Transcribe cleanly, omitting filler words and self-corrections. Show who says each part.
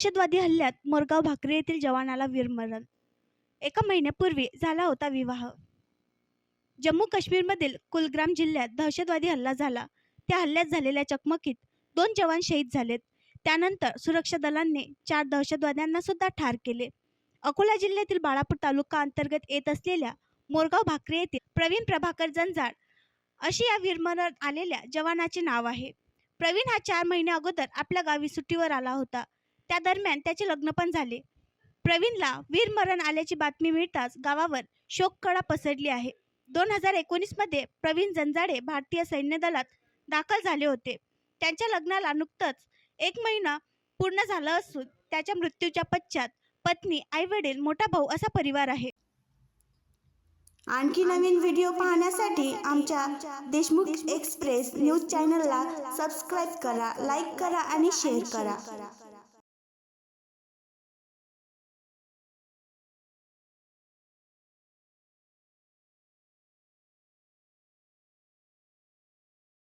Speaker 1: दहशतवादी हल्ल्यात मोरगाव भाकरी येथील जवानाला वीरमरण. एका महिन्यापूर्वी झाला होता विवाह. जम्मू काश्मीरमधील कुलग्राम जिल्ह्यात दहशतवादी हल्ला झाला. त्या हल्ल्यात झालेल्या चकमकीत 2 जवान शहीद झालेत. त्यानंतर सुरक्षा दलांनी 4 दहशतवाद्यांना सुद्धा ठार केले. अकोला जिल्ह्यातील बाळापूर तालुका अंतर्गत येत असलेल्या मोरगाव भाकरी येथील प्रवीण प्रभाकर जंजाळ अशी या वीरमरण आलेल्या जवानाचे नाव आहे. प्रवीण हा 4 महिने अगोदर आपल्या गावी सुट्टीवर आला होता. त्या दरम्यान त्याचे लग्न पण झाले. प्रवीणला वीरमरण आल्याची बातमी मिळताच गावावर शोककळा पसरली आहे. 2019 मध्ये प्रवीण जंजाळे भारतीय सैन्य दलात दाखल झाले होते. त्यांच्या लग्नाला नुकतंच 1 महिना पूर्ण झाला असून त्याच्या मृत्यूच्या पश्चात पत्नी, आई-वडील, मोठा भाऊ असा परिवार आहे.
Speaker 2: आणखी नवीन व्हिडिओ पाहण्यासाठी आमच्या देशमुख एक्सप्रेस न्यूज चॅनलला सबस्क्राईब करा, लाईक करा आणि शेअर करा.